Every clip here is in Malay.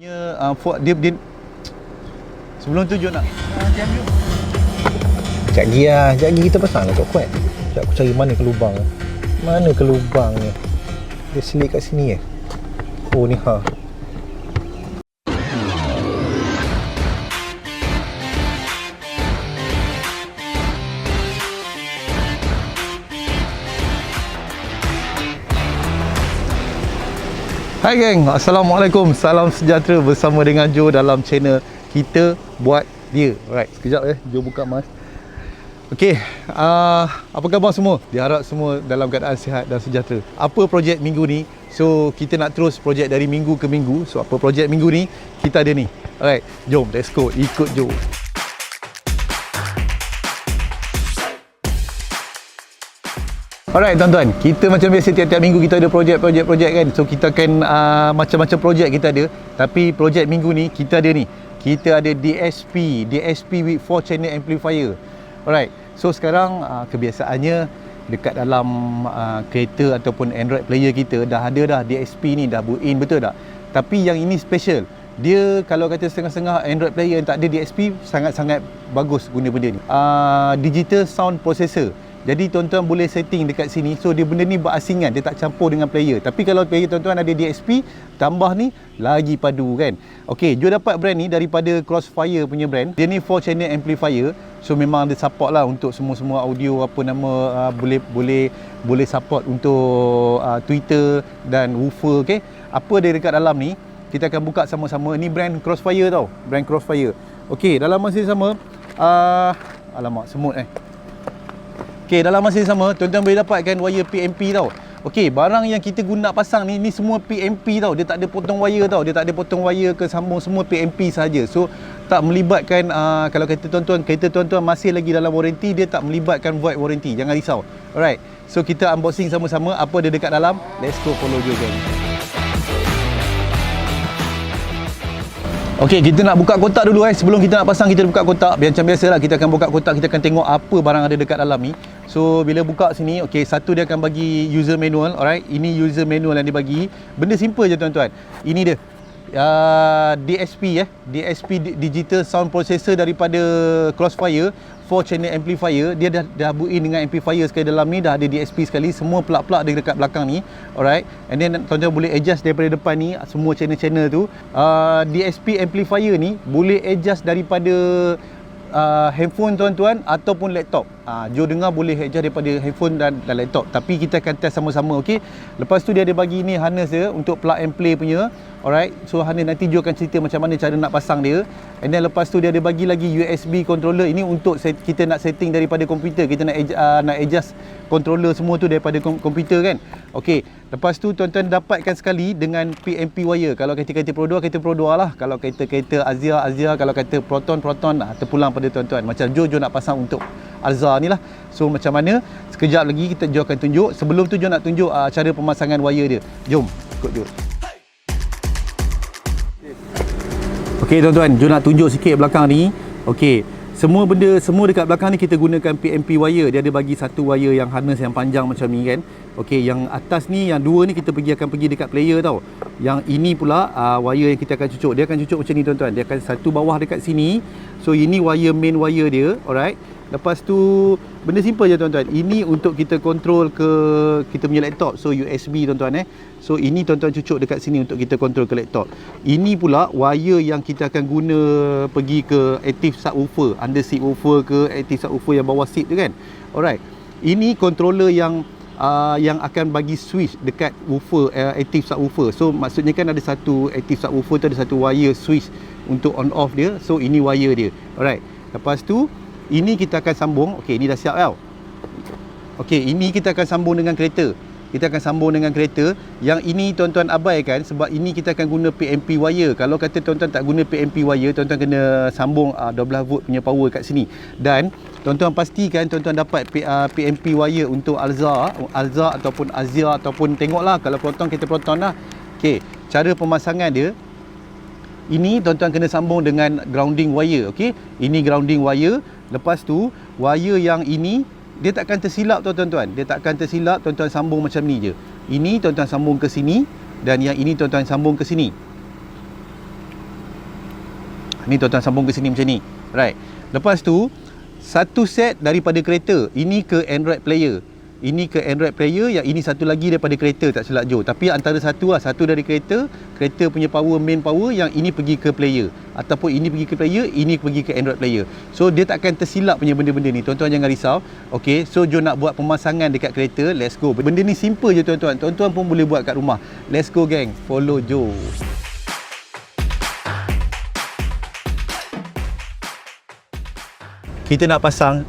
Dia sebelum tu Jom nak jam jom. Sekejap lagi lah, sekejap lagi kita pasang lah kuat-kuat. Sekejap aku cari mana ke lubang. Mana ke lubang ni? Dia selit kat sini Oh ni ha. Hai geng, Assalamualaikum, salam sejahtera bersama dengan Joe dalam channel Kita Buat Dia. Alright, sekejap Joe buka mas. Okey, apa khabar semua? Diharap semua dalam keadaan sihat dan sejahtera. Apa projek minggu ni? So, kita nak terus projek dari minggu ke minggu. So, apa projek minggu ni? Kita ada ni. Alright, jom, let's go, ikut Joe. Alright tuan-tuan, kita macam biasa tiap-tiap minggu kita ada projek kan. So kita akan macam-macam projek kita ada. Tapi projek minggu ni kita ada ni. Kita ada DSP with 4 channel amplifier. Alright. So sekarang kebiasaannya dekat dalam kereta ataupun Android player kita dah ada dah DSP ni dah built in, betul tak? Tapi yang ini special. Dia kalau kata setengah-setengah Android player yang tak ada DSP, sangat-sangat bagus guna benda ni. Digital sound processor. Jadi tuan-tuan boleh setting dekat sini. So dia benda ni berasingan, dia tak campur dengan player. Tapi kalau player tuan-tuan ada DSP, tambah ni lagi padu kan. Okey, Joe dapat brand ni daripada Crossfire punya brand. Dia ni 4 channel amplifier. So memang dia support lah untuk semua-semua audio apa nama boleh support untuk Twitter dan woofer. Okey. Apa dia dekat dalam ni? Kita akan buka sama-sama. Ni brand Crossfire tau. Brand Crossfire. Okey, dalam masa yang sama alamak semut Okey, dalam masa yang sama, tuan-tuan boleh dapatkan wire PMP tau. Okey, barang yang kita guna pasang ni semua PMP tau. Dia tak ada potong wire tau. Dia tak ada potong wire ke sambung, semua PMP saja. So, tak melibatkan kalau kereta tuan-tuan masih lagi dalam warranty, dia tak melibatkan void warranty. Jangan risau. Alright. So, kita unboxing sama-sama apa dia dekat dalam. Let's go follow Joe gang. Okey, kita nak buka kotak dulu Sebelum kita nak pasang, kita buka kotak. Macam biasalah, kita akan buka kotak, kita akan tengok apa barang ada dekat dalam ni. So, bila buka sini, okey, satu dia akan bagi user manual, alright. Ini user manual yang dia bagi. Benda simple je tuan-tuan. Ini dia. DSP Digital Sound Processor daripada Crossfire 4 channel amplifier. Dia dah built in dengan amplifier sekali dalam ni, dah ada DSP sekali, semua plug-plug dia dekat belakang ni. Alright. And then tuan-tuan boleh adjust daripada depan ni semua channel-channel tu. DSP amplifier ni boleh adjust daripada handphone tuan-tuan ataupun laptop. Joe dengar boleh adjust daripada handphone dan laptop. Tapi kita akan test sama-sama, okey. Lepas tu dia ada bagi ni harness dia untuk plug and play punya. Alright. So harness nanti Joe akan cerita macam mana cara nak pasang dia. And then lepas tu dia ada bagi lagi USB controller. Ini untuk kita nak setting daripada komputer. Kita nak adjust controller semua tu daripada komputer kan. Okey. Lepas tu tuan-tuan dapatkan sekali dengan PMP wire. Kalau kereta-kereta Pro 2 lah. Kalau kereta-kereta Azia, kalau kata Proton terpulang pada tuan-tuan. Macam Joe nak pasang untuk Alza ni lah. So macam mana? Sekejap lagi Joe akan tunjuk. Sebelum tu Joe nak tunjuk cara pemasangan wire dia. Jom ikut Joe. Okey tuan-tuan, Joe nak tunjuk sikit belakang ni. Okey, semua dekat belakang ni kita gunakan PMP wire. Dia ada bagi satu wire yang harness yang panjang macam ni kan. Okey, yang atas ni, yang dua ni kita akan pergi dekat player tau. Yang ini pula wire yang kita akan cucuk. Dia akan cucuk macam ni tuan-tuan. Dia akan satu bawah dekat sini. So ini wire main wire dia, alright. Lepas tu benda simple je tuan-tuan. Ini untuk kita control ke kita punya laptop. So USB tuan-tuan So ini tuan-tuan cucuk dekat sini untuk kita control ke laptop. Ini pula wire yang kita akan guna pergi ke active subwoofer, under seat woofer ke active subwoofer yang bawah seat tu kan. Alright. Ini controller yang akan bagi switch dekat woofer, active subwoofer. So maksudnya kan ada satu active subwoofer tu ada satu wire switch untuk on off dia. So ini wire dia. Alright. Lepas tu ini kita akan sambung. Okey, ini dah siap tau. Okey, ini kita akan sambung dengan kereta. Yang ini tuan-tuan abaikan sebab ini kita akan guna PMP wire. Kalau kata tuan-tuan tak guna PMP wire, tuan-tuan kena sambung 12 volt punya power kat sini. Dan tuan-tuan pastikan tuan-tuan dapat PMP wire untuk Alza ataupun Azia ataupun tengoklah kalau Proton, kereta Proton lah. Okey, cara pemasangan dia. Ini tuan-tuan kena sambung dengan grounding wire, okey? Ini grounding wire. Lepas tu wire yang ini dia takkan tersilap tuan-tuan. Dia takkan tersilap, tuan-tuan sambung macam ni je. Ini tuan-tuan sambung ke sini dan yang ini tuan-tuan sambung ke sini. Ni tuan-tuan sambung ke sini macam ni. Right. Lepas tu satu set daripada kereta, ini ke Android player. Ini ke Android player, yang ini satu lagi daripada kereta, tak silap Jo. Tapi antara satu lah, satu dari kereta punya power, main power, yang ini pergi ke player. Ataupun ini pergi ke player, ini pergi ke Android player. So dia takkan tersilap punya benda-benda ni. Tuan-tuan jangan risau. Okay, so Jo nak buat pemasangan dekat kereta. Let's go. Benda ni simple je tuan-tuan. Tuan-tuan pun boleh buat kat rumah. Let's go gang. Follow Jo. Kita nak pasang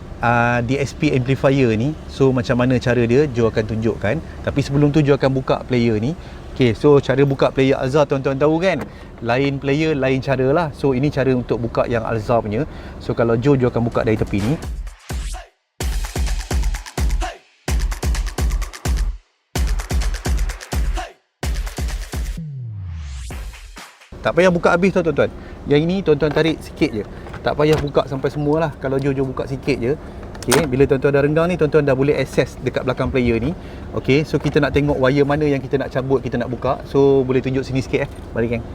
DSP amplifier ni. So macam mana cara dia, Jo akan tunjukkan. Tapi sebelum tu Jo akan buka player ni. Okay, so cara buka player Alza tuan-tuan tahu kan, lain player lain cara lah. So ini cara untuk buka yang Alza punya. So kalau Jo akan buka dari tepi ni. Tak payah buka habis tau tuan-tuan. Yang ini tuan-tuan tarik sikit je. Tak payah buka sampai semua lah. Kalau Jo buka sikit je. Okay, bila tuan-tuan dah renggang ni, tuan-tuan dah boleh access dekat belakang player ni. Okay, so kita nak tengok wire mana yang kita nak cabut, kita nak buka. So boleh tunjuk sini sikit balik gang.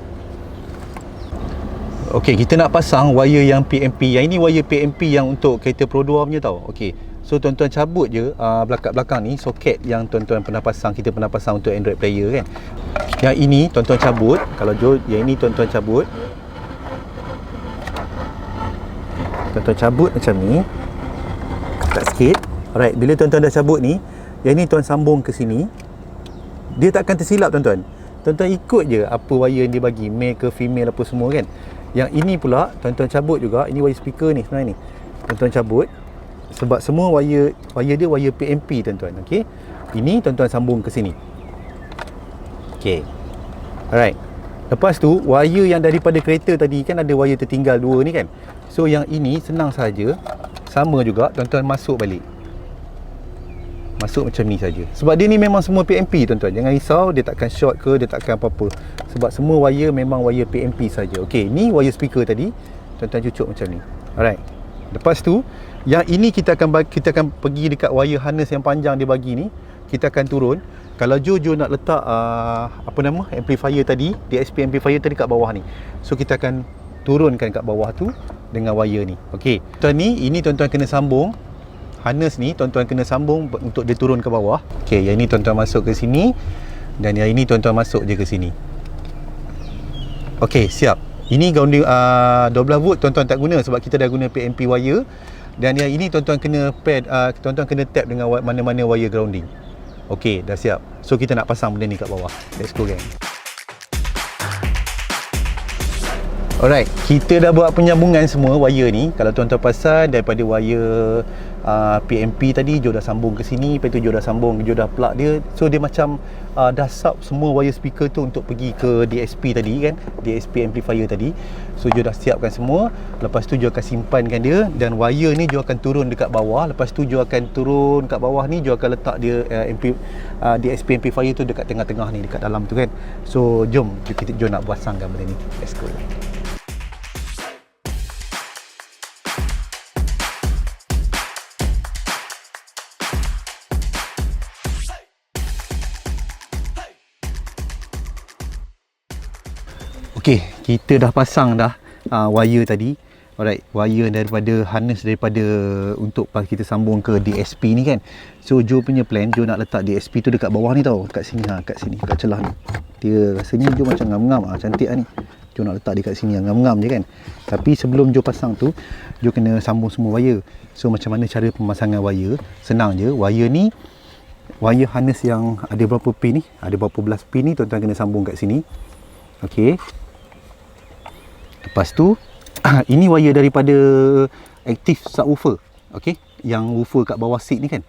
Okay, kita nak pasang wire yang PMP. Yang ini wire PMP yang untuk kereta Pro 2 punya tau. Okay, so tuan-tuan cabut je belakang ni soket yang tuan-tuan pernah pasang, kita pernah pasang untuk Android player kan. Yang ini tuan-tuan cabut. Kalau Jo, yang ini tuan-tuan cabut. Tuan-tuan cabut macam ni. Ketat sikit. Alright, bila tuan-tuan dah cabut ni, yang ni tuan sambung ke sini. Dia takkan tersilap tuan-tuan. Tuan-tuan ikut je apa wire yang dia bagi, male ke female apa semua kan. Yang ini pula tuan-tuan cabut juga. Ini wire speaker ni sebenarnya ni. Tuan-tuan cabut. Sebab semua wire dia wire PMP tuan-tuan. Okey. Ini tuan-tuan sambung ke sini. Okey. Alright. Lepas tu wire yang daripada kereta tadi kan ada wire tertinggal dua ni kan. So yang ini senang saja. Sama juga tuan-tuan masuk balik. Masuk macam ni saja. Sebab dia ni memang semua PMP tuan-tuan. Jangan risau dia takkan short ke, dia takkan apa-apa. Sebab semua wire memang wire PMP saja. Okey, ni wire speaker tadi. Tuan-tuan cucuk macam ni. Alright. Lepas tu yang ini kita akan pergi dekat wire harness yang panjang dia bagi ni. Kita akan turun. Kalau Jo nak letak amplifier tadi, DSP amplifier tadi kat bawah ni. So kita akan turunkan kat bawah tu dengan wire ni. Okey. Ini tuan-tuan kena sambung. Harness ni tuan-tuan kena sambung untuk dia turun ke bawah. Okey, yang ini tuan-tuan masuk ke sini dan yang ini tuan-tuan masuk je ke sini. Okey, siap. Ini grounding 12 volt tuan-tuan tak guna sebab kita dah guna PMP wire. Dan yang ini tuan-tuan kena tuan-tuan kena tap dengan mana-mana wire grounding. Okey, dah siap. So kita nak pasang benda ni kat bawah. Let's go gang. Alright, kita dah buat penyambungan semua wire ni. Kalau tuan-tuan pasal daripada wire PMP tadi, Jo dah sambung ke sini. Lepas tu Jo dah sambung, Jo dah plug dia. So dia macam dah sub semua wire speaker tu untuk pergi ke DSP tadi kan, DSP amplifier tadi. So Jo dah siapkan semua. Lepas tu Jo akan simpankan dia. Dan wire ni Jo akan turun dekat bawah. Lepas tu Jo akan turun kat bawah ni, Jo akan letak dia DSP amplifier tu dekat tengah-tengah ni, dekat dalam tu kan. So jom Jo nak pasangkan benda ni. Let's go. Okey, kita dah pasang dah wire tadi. Alright, wire daripada harness daripada untuk kita sambung ke DSP ni kan. So Jo punya plan, Jo nak letak DSP tu dekat bawah ni tau, dekat sini kat sini, kat celah ni. Dia rasanya Jo macam ngam-ngam cantik ni. Jo nak letak dekat sini ngam-ngam je kan. Tapi sebelum Jo pasang tu, Jo kena sambung semua wire. So macam mana cara pemasangan wire? Senang je. Wire ni wire harness yang ada berapa pin ni? Ada berapa belas pin ni tuan-tuan kena sambung kat sini. Okey. Lepas tu ini wire daripada active subwoofer. Okey, yang woofer kat bawah seat ni kan.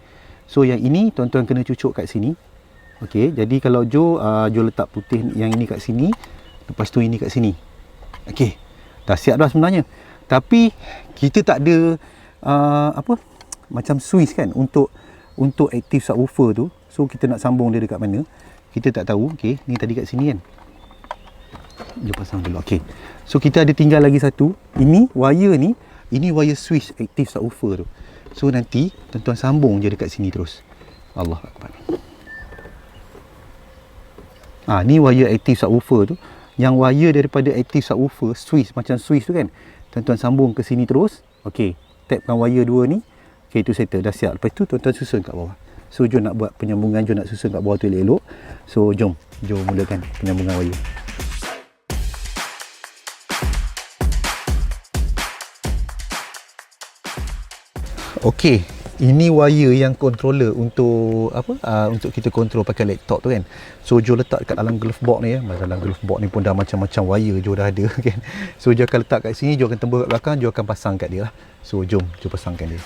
So yang ini tuan-tuan kena cucuk kat sini. Okey, jadi kalau Jo letak putih yang ini kat sini, lepas tu ini kat sini. Okey, dah siap dah sebenarnya. Tapi kita tak ada macam switch kan untuk active subwoofer tu. So kita nak sambung dia dekat mana, kita tak tahu. Okey, ni tadi kat sini kan. Dia pasang dulu. Okey. So kita ada tinggal lagi satu. Ini wire ni, ini wire switch active subwoofer tu. So nanti tuan-tuan sambung je dekat sini terus. Allahuakbar. Ni wire active subwoofer tu. Yang wire daripada active subwoofer, Swiss, macam Swiss tu kan, tuan-tuan sambung ke sini terus. Okey, tapkan wire dua ni. Okey, itu settle, dah siap. Lepas tu tuan-tuan susun kat bawah. So jom nak buat penyambungan, jom nak susun kat bawah tu elok-elok. So jom mulakan penyambungan wire. Okey, ini wire yang controller untuk untuk kita control pakai laptop tu kan. So Jo letak kat dalam glove box ni ya. Dalam glove box ni pun dah macam-macam wire Jo dah ada kan. So Jo akan letak kat sini, Jo akan tembus kat belakang, Jo akan pasang kat dia lah. So jom Jo pasangkan dia.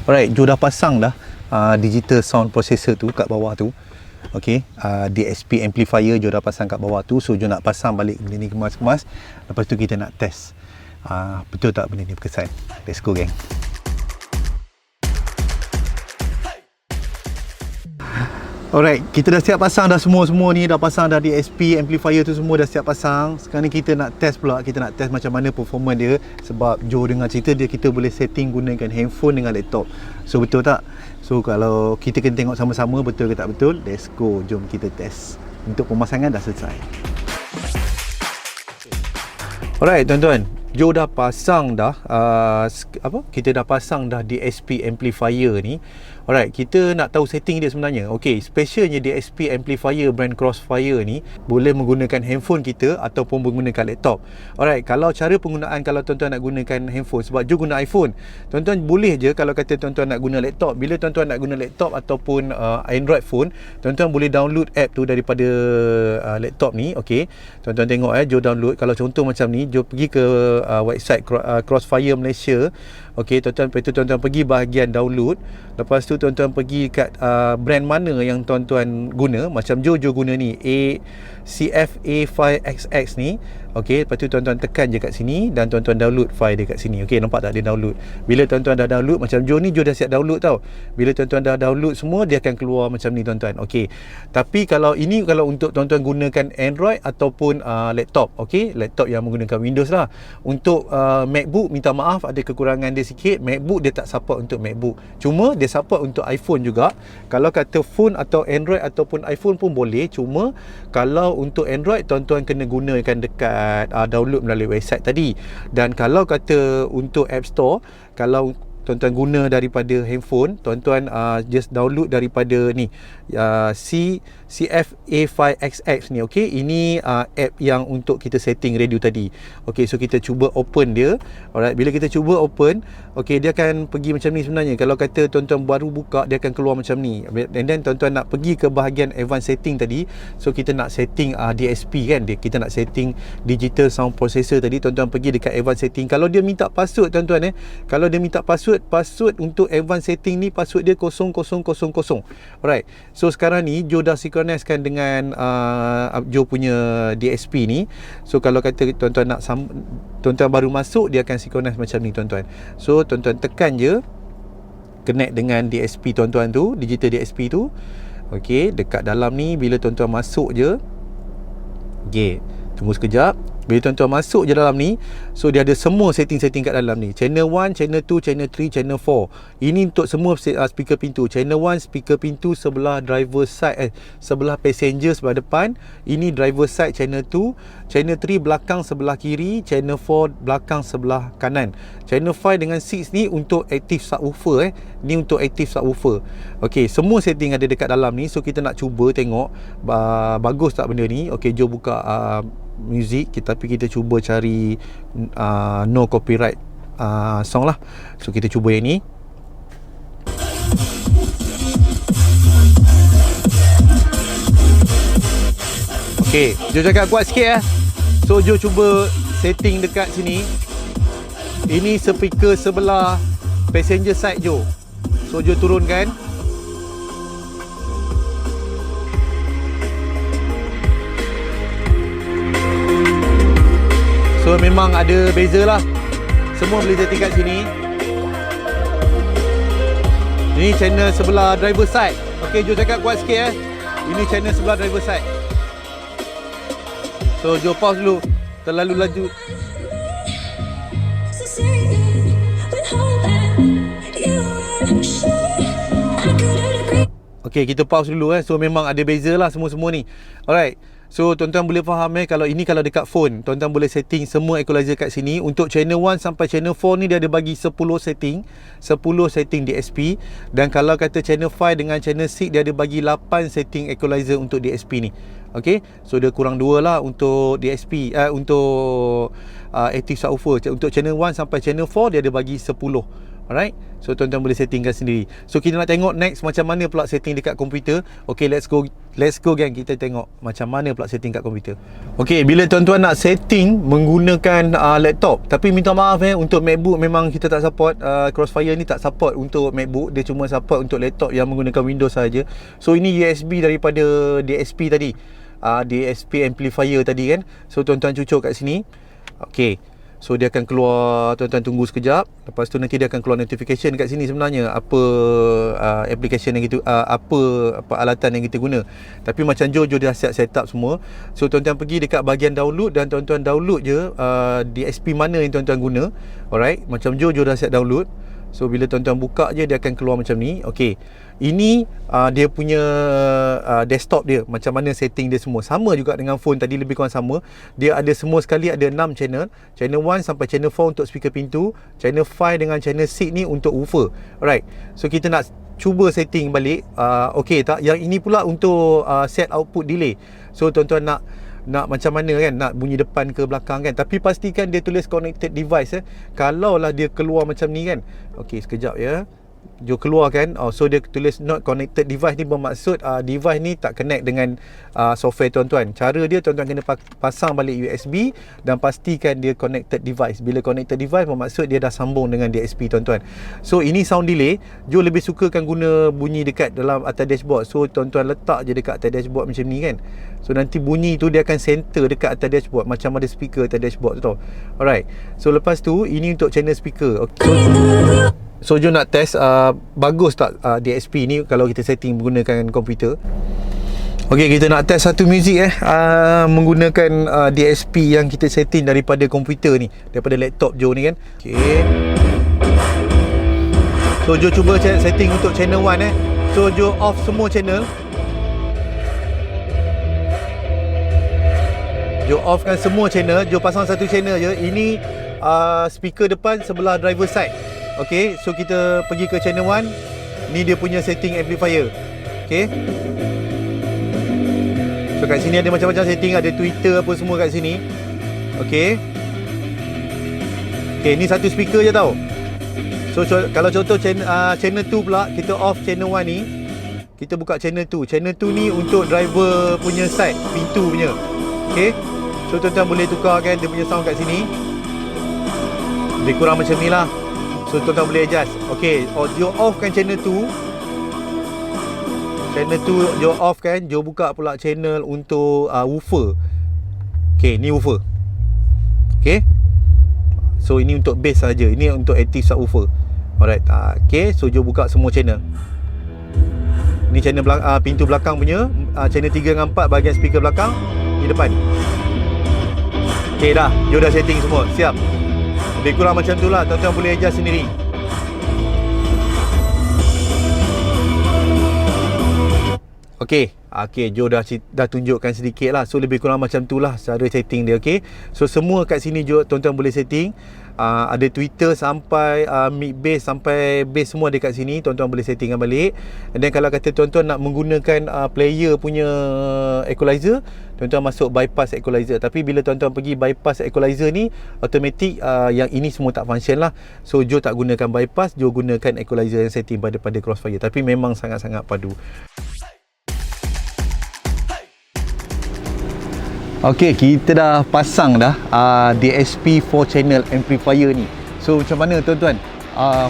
Alright, Jo dah pasang dah digital sound processor tu kat bawah tu. Okey, DSP amplifier Jo dah pasang kat bawah tu. So Jo nak pasang balik benda ni kemas-kemas. Lepas tu kita nak test betul tak benda ni berkesan. Let's go gang. Alright, kita dah siap pasang dah semua ni, dah pasang dah DSP amplifier tu semua dah siap pasang. Sekarang ni kita nak test pula, kita nak test macam mana performance dia. Sebab Jo dengar cerita dia kita boleh setting gunakan handphone dengan laptop. So betul tak? So kalau kita kena tengok sama-sama betul ke tak betul. Let's go, jom kita test. Untuk pemasangan dah selesai. Alright tuan-tuan, Jo dah pasang dah kita dah pasang dah DSP amplifier ni. Alright, kita nak tahu setting dia sebenarnya. Okey, specialnya DSP amplifier brand Crossfire ni boleh menggunakan handphone kita ataupun menggunakan laptop. Alright, kalau cara penggunaan, kalau tuan-tuan nak gunakan handphone, sebab Jo guna iPhone, tuan-tuan boleh je kalau kata tuan-tuan nak guna laptop. Bila tuan-tuan nak guna laptop ataupun Android phone, tuan-tuan boleh download app tu daripada laptop ni. Okey, tuan-tuan tengok Jo download. Kalau contoh macam ni, Jo pergi ke website Crossfire Malaysia. Okey, tuan-tuan, lepas tu tuan-tuan pergi bahagian download. Lepas tu tuan-tuan pergi kat brand mana yang tuan-tuan guna. Macam Jo guna ni CF A5XX ni. Okey, lepas tu tuan-tuan tekan je kat sini dan tuan-tuan download file dia kat sini. Okey, nampak tak dia download. Bila tuan-tuan dah download, macam Jo ni, Jo dah siap download tau. Bila tuan-tuan dah download semua, dia akan keluar macam ni tuan-tuan. Okey, tapi kalau ini kalau untuk tuan-tuan gunakan Android ataupun laptop. Okey, laptop yang menggunakan Windows lah. Untuk MacBook, minta maaf ada kekurangan dia sikit. MacBook dia tak support untuk MacBook, cuma dia support untuk iPhone juga. Kalau kata phone atau Android ataupun iPhone pun boleh. Cuma kalau untuk Android, tuan-tuan kena gunakan dekat download melalui website tadi. Dan kalau kata untuk App Store, kalau tuan-tuan guna daripada handphone, tuan-tuan just download daripada ni CF A5XX ni. Okey, ini app yang untuk kita setting radio tadi. Okey, so kita cuba open dia. Alright, bila kita cuba open, okey, dia akan pergi macam ni sebenarnya. Kalau kata tuan-tuan baru buka, dia akan keluar macam ni. And then tuan-tuan nak pergi ke bahagian advanced setting tadi. So kita nak setting DSP kan, kita nak setting digital sound processor tadi. Tuan-tuan pergi dekat advanced setting. Kalau dia minta password tuan-tuan, kalau dia minta password untuk advanced setting ni, password dia 0000. Alright, so sekarang ni Jo dah synchronizekan dengan Jo punya DSP ni. So kalau kata tuan-tuan nak tuan-tuan baru masuk, dia akan synchronize macam ni tuan-tuan. So tuan-tuan tekan je connect dengan DSP tuan-tuan tu, digital DSP tu. Okey, dekat dalam ni bila tuan-tuan masuk je. Okey, tunggu sekejap. Bila tuan-tuan masuk je dalam ni, so dia ada semua setting-setting kat dalam ni. Channel 1, channel 2, channel 3, channel 4. Ini untuk semua speaker pintu. Channel 1 speaker pintu sebelah driver side, sebelah passenger sebelah depan. Ini driver side channel 2. Channel 3 belakang sebelah kiri. Channel 4 belakang sebelah kanan. Channel 5 dengan 6 ni untuk active subwoofer. Ni untuk active subwoofer. Okey, semua setting ada dekat dalam ni. So kita nak cuba tengok bagus tak benda ni. Okey, jom buka music, tapi kita cuba cari no copyright song lah. So kita cuba yang ni. Okay, Jo cakap kuat sikit . So Jo cuba setting dekat sini. Ini speaker sebelah passenger side Jo. So Jo turunkan. So memang ada beza lah. Semua boleh setting kat sini. Ini channel sebelah driver side. Okey, Jo cakap kuat sikit Ini channel sebelah driver side. So Jo pause dulu. Terlalu laju. Okey, kita pause dulu So memang ada beza lah semua-semua ni. Alright. So tuan-tuan boleh faham kalau ini kalau dekat phone, tuan-tuan boleh setting semua equalizer kat sini. Untuk channel 1 sampai channel 4 ni dia ada bagi 10 setting. 10 setting DSP. Dan kalau kata channel 5 dengan channel 6 dia ada bagi 8 setting equalizer untuk DSP ni. Okey. So dia kurang 2 lah untuk DSP untuk active subwoofer. Untuk channel 1 sampai channel 4 dia ada bagi 10. Alright. So tuan-tuan boleh settingkan sendiri. So kita nak tengok next macam mana pula setting dekat komputer. Okay, let's go gang. Kita tengok macam mana pula setting kat komputer. Okay, bila tuan-tuan nak setting menggunakan laptop, tapi minta maaf untuk MacBook memang kita tak support. Crossfire ni tak support untuk MacBook. Dia cuma support untuk laptop yang menggunakan Windows saja. So ini USB daripada DSP tadi, DSP amplifier tadi kan. So tuan-tuan cucuk kat sini. Okay, so dia akan keluar, tuan-tuan tunggu sekejap. Lepas tu nanti dia akan keluar notification kat sini sebenarnya apa application yang kita apa alatan yang kita guna. Tapi macam Jo dah siap set up semua. So tuan-tuan pergi dekat bahagian download dan tuan-tuan download je DSP mana yang tuan-tuan guna. Alright, macam Jo dah siap download. So bila tuan-tuan buka je dia akan keluar macam ni. Okey. Ini dia punya desktop dia, macam mana setting dia semua. Sama juga dengan phone tadi, lebih kurang sama. Dia ada semua sekali ada 6 channel. Channel 1 sampai channel 4 untuk speaker pintu, channel 5 dengan channel 6 ni untuk woofer. Alright. So kita nak cuba setting balik. Okey tak? Yang ini pula untuk set output delay. So tuan-tuan nak macam mana kan, nak bunyi depan ke belakang kan, tapi pastikan dia tulis connected device Kalau lah dia keluar macam ni kan. Okey, sekejap ya. Jo keluar kan. So dia tulis not connected device ni bermaksud device ni tak connect dengan software tuan-tuan. Cara dia tuan-tuan kena pasang balik USB dan pastikan dia connected device. Bila connected device bermaksud dia dah sambung dengan DSP tuan-tuan. So ini sound delay. Jo lebih sukakan guna bunyi dekat dalam atas dashboard. So tuan-tuan letak je dekat atas dashboard macam ni kan. So nanti bunyi tu dia akan center dekat atas dashboard, macam ada speaker atas dashboard tu tau. Alright. So lepas tu ini untuk channel speaker. So Jo nak test bagus tak DSP ni kalau kita setting menggunakan komputer. Okey, kita nak test satu muzik menggunakan DSP yang kita setting daripada komputer ni, daripada laptop Jo ni kan. Okey. So Jo cuba setting untuk channel 1 So Jo off semua channel. Jo offkan semua channel. Jo pasang satu channel je. Ini speaker depan sebelah driver side. Okey, so kita pergi ke channel 1. Ni dia punya setting amplifier. Okey. So kat sini ada macam-macam setting, ada Twitter apa semua kat sini. Okey. Okey, ni satu speaker je tau. So kalau contoh channel 2 pula, kita off channel 1 ni. Kita buka channel 2. Channel 2 ni untuk driver punya side, pintu punya. Okey. So tuan-tuan boleh tukarkan dia punya sound kat sini. Lebih kurang macam ni lah. So tuan-tuan boleh adjust. Okey, Jo off kan channel 2. Channel 2 Jo off kan. Jo buka pula channel untuk woofer. Okey, ni woofer. Okey. So ini untuk bass saja. Ini untuk active subwoofer. Alright. Okey, so Jo buka semua channel. Ni channel pintu belakang punya, channel 3 dengan 4 bahagian speaker belakang, ni depan. Okey dah, Jo dah setting semua. Siap. Lebih kurang macam tu lah. Tuan-tuan boleh adjust sendiri. Okey. Okey, Jo dah tunjukkan sedikit lah. So lebih kurang macam tu lah cara setting dia. Okey. So semua kat sini Jo tuan-tuan boleh setting. Ada Twitter sampai mid bass sampai bass semua dekat sini. Tuan-tuan boleh settingkan balik. Dan kalau kata tuan-tuan nak menggunakan player punya equalizer, tuan-tuan masuk bypass equalizer. Tapi bila tuan-tuan pergi bypass equalizer ni, automatic yang ini semua tak function lah. So Jo tak gunakan bypass, Jo gunakan equalizer yang setting pada Crossfire. Tapi memang sangat-sangat padu. Okey, kita dah pasang dah DSP 4 channel amplifier ni. So macam mana tuan-tuan?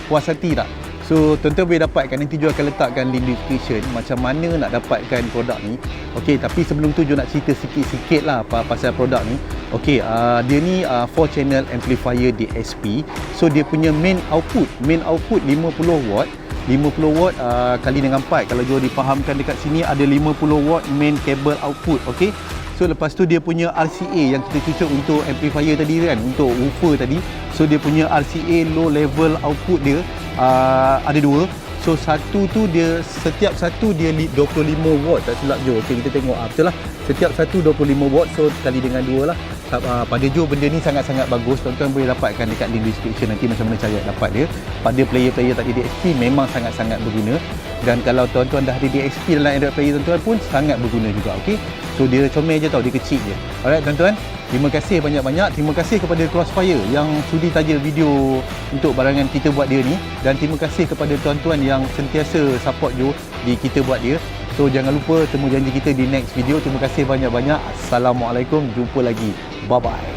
Puas hati tak? So tuan-tuan boleh dapatkan, nanti Joe akan letakkan link description macam mana nak dapatkan produk ni. Okey, tapi sebelum tu Joe nak cerita sikit-sikit lah pasal produk ni. Okey, dia ni 4 channel amplifier DSP. So dia punya main output 50 watt. 50 watt kali dengan 4. Kalau Joe difahamkan dekat sini ada 50 watt main cable output. Okey. So lepas tu dia punya RCA yang kita cucuk untuk amplifier tadi kan, untuk woofer tadi. So dia punya RCA low level output dia ada dua. So satu tu dia, setiap satu dia 25 watt tak silap Joe. Okey, kita tengok betul lah. Setiap satu 25 watt, so kali dengan dua lah. Pada Joe benda ni sangat-sangat bagus. Tuan-tuan boleh dapatkan dekat link description nanti macam mana cara dapat dia. Pada player-player tak ada DSP memang sangat-sangat berguna. Dan kalau tuan-tuan dah ada DSP dalam Android player tuan-tuan pun sangat berguna juga. Okey. So dia comel je tau, dia kecil je. Alright tuan-tuan, terima kasih banyak-banyak. Terima kasih kepada Crossfire yang sudi taja video untuk barangan kita buat dia ni. Dan terima kasih kepada tuan-tuan yang sentiasa support Joe di kita buat dia. So jangan lupa temu janji kita di next video. Terima kasih banyak-banyak. Assalamualaikum, jumpa lagi. Bye-bye.